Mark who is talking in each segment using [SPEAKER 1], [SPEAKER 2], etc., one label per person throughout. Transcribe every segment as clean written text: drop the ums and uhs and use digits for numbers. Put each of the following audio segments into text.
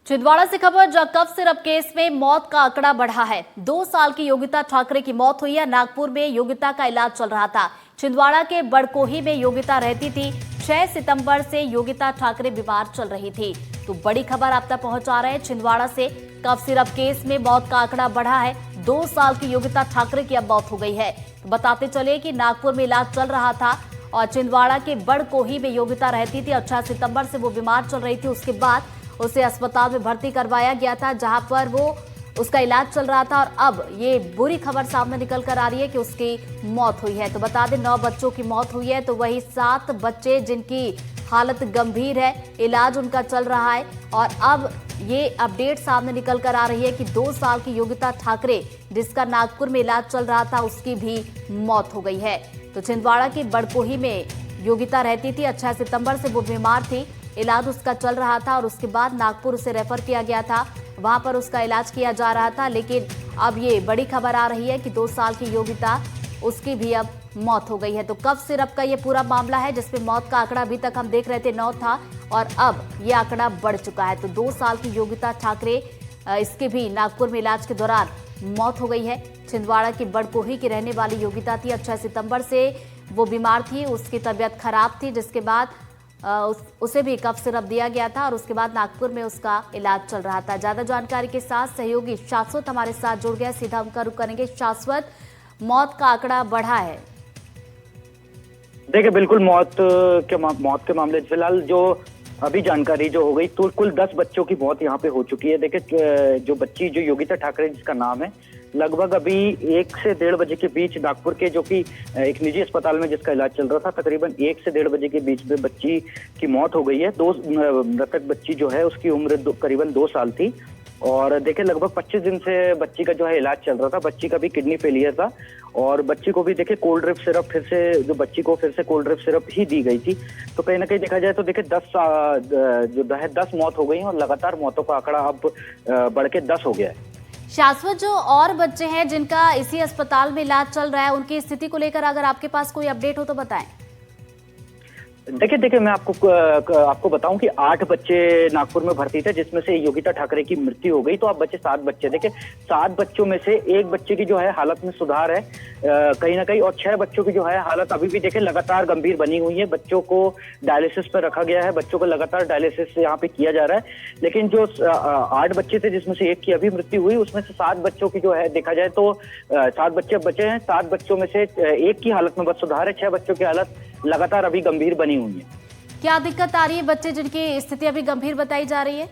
[SPEAKER 1] छिंदवाड़ा से खबर, जहां कफ सिरप केस में मौत का आंकड़ा बढ़ा है। 2 साल की योगिता ठाकरे की मौत हुई है। नागपुर में योगिता का इलाज चल रहा था। छिंदवाड़ा के बड़कोही में योगिता रहती थी। 6 सितंबर से योगिता ठाकरे बीमार चल रही थी। तो बड़ी खबर आप तक पहुंचा रहे हैं छिंदवाड़ा से। कफ सिरप केस में मौत का आंकड़ा बढ़ा है। 2 साल की योगिता ठाकरे की अब मौत हो गई है। तो बताते चले कि नागपुर में इलाज चल रहा था और छिंदवाड़ा के बड़कोही में योगिता रहती थी और 6 सितंबर से वो बीमार चल रही थी। उसके बाद उसे अस्पताल में भर्ती करवाया गया था, जहां पर वो उसका इलाज चल रहा था। और अब ये बुरी खबर सामने निकल कर आ रही है कि उसकी मौत हुई है। तो बता दें, 9 बच्चों की मौत हुई है, तो वही 7 बच्चे जिनकी हालत गंभीर है, इलाज उनका चल रहा है। और अब ये अपडेट सामने निकल कर आ रही है कि 2 साल की योगिता ठाकरे, जिसका नागपुर में इलाज चल रहा था, उसकी भी मौत हो गई है। तो छिंदवाड़ा की बड़कोही में योगिता रहती थी। 6 सितंबर से वो बीमार थी, इलाज उसका चल रहा था और उसके बाद नागपुर उसे रेफर किया गया था। वहां पर उसका इलाज किया जा रहा था। लेकिन अब ये बड़ी खबर आ रही है कि 2 साल की योगिता, उसकी भी अब मौत हो गई है। तो कफ सिरप का ये पूरा मामला है, जिसमें मौत का आंकड़ा अभी तक हम देख रहे थे 9 था और अब ये आंकड़ा बढ़ चुका है। तो 2 साल की योगिता ठाकरे, इसके भी नागपुर में इलाज के दौरान मौत हो गई है। छिंदवाड़ा की बड़कोही की रहने वाली योगिता थी। 6 सितंबर से वो बीमार थी, उसकी तबीयत खराब थी, जिसके बाद उसे भी कफ सिरप दिया गया था और उसके बाद नागपुर में उसका इलाज चल रहा था। ज्यादा जानकारी के साथ सहयोगी शाश्वत हमारे साथ जुड़ गया, सीधा उनका रुख करेंगे। शाश्वत, मौत का आंकड़ा बढ़ा है।
[SPEAKER 2] देखिए, बिल्कुल मौत के मामले फिलहाल जो अभी जानकारी जो हो गई, तो कुल 10 बच्चों की मौत यहाँ पे हो चुकी है। देखिए, जो बच्ची जो योगिता ठाकरे जिसका नाम है, लगभग अभी 1 से 1:30 बजे के बीच नागपुर के जो कि एक निजी अस्पताल में जिसका इलाज चल रहा था, तकरीबन 1 से 1:30 बजे के बीच में बच्ची की मौत हो गई है। मृतक बच्ची जो है उसकी उम्र करीबन 2 साल थी। और देखिए, लगभग 25 दिन से बच्ची का जो है इलाज चल रहा था। बच्ची का भी किडनी फेलियर था और बच्ची को भी देखिए कोल्ड ड्रिप सिरप फिर से कोल्ड ड्रिप सिरप ही दी गई थी। तो कहीं ना कहीं देखा जाए तो देखिए 10 मौत हो गई हैं और लगातार मौतों का आंकड़ा अब बढ़ के 10 हो गया है।
[SPEAKER 1] शाश्वत, जो और बच्चे हैं जिनका इसी अस्पताल में इलाज चल रहा है, उनकी स्थिति को लेकर अगर आपके पास कोई अपडेट हो तो बताएं।
[SPEAKER 2] देखिए, मैं आपको बताऊं कि 8 बच्चे नागपुर में भर्ती थे, जिसमें से योगिता ठाकरे की मृत्यु हो गई। तो अब बच्चे 7 बच्चे। देखिए, 7 बच्चों में से 1 बच्चे की जो है हालत में सुधार है कहीं ना कहीं, और 6 बच्चों की जो है हालत अभी भी देखिए लगातार गंभीर बनी हुई है। बच्चों को डायलिसिस पर रखा गया है, बच्चों को लगातार डायलिसिस यहाँ पे किया जा रहा है। लेकिन जो 8 बच्चे थे, जिसमें से 1 की अभी मृत्यु हुई, उसमें से 7 बच्चों की जो है देखा जाए तो 7 बच्चे बचे हैं। 7 बच्चों में से 1 की हालत में बस सुधार है, 6 बच्चों की हालत लगातार अभी गंभीर बनी हुई है।
[SPEAKER 1] क्या दिक्कत आ रही है बच्चे जिनकी स्थिति अभी गंभीर बताई जा रही है?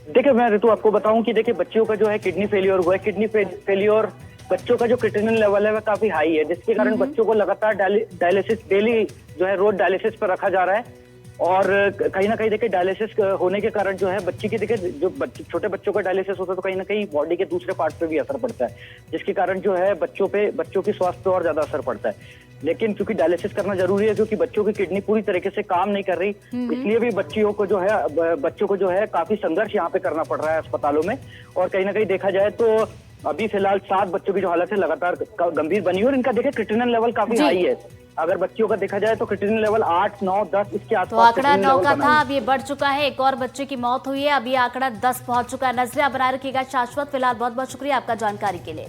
[SPEAKER 2] देखिए, मैं ऋतु आपको बताऊं कि देखिए बच्चियों का जो है किडनी फेलियर हुआ है। किडनी फेलियर बच्चों का जो क्रिटिनिन लेवल है वह काफी हाई है, जिसके कारण बच्चों को लगातार डायलिसिस डेली जो है रोज डायलिसिस पर रखा जा रहा है। और कहीं ना कहीं देखिए डायलिसिस होने के कारण जो है बच्ची की देखिए जो छोटे बच्चों का डायलिसिस होता है तो कहीं ना कहीं बॉडी के दूसरे पार्ट पे भी असर पड़ता है, जिसके कारण जो है बच्चों की स्वास्थ्य पे और ज्यादा असर पड़ता है। लेकिन क्योंकि डायलिसिस करना जरूरी है, क्योंकि बच्चों की किडनी पूरी तरीके से काम नहीं कर रही, इसलिए भी बच्चों को जो है काफी संघर्ष यहाँ पे करना पड़ रहा है अस्पतालों में। और कहीं ना कहीं देखा जाए तो अभी फिलहाल 7 बच्चों की जो हालत है लगातार गंभीर बनी है और इनका देखिए क्रिटिनिन लेवल काफी हाई है। अगर बच्चियों का देखा जाए तो क्रिटिनिन लेवल 8, 9, 10 इसके आसपास।
[SPEAKER 1] तो आंकड़ा 9 का था, अब ये बढ़ चुका है। एक और बच्चे की मौत हुई है, अभी आंकड़ा 10 पहुंच चुका है। नजरें बनाए रखिएगा शाश्वत। फिलहाल बहुत बहुत शुक्रिया आपका जानकारी के लिए।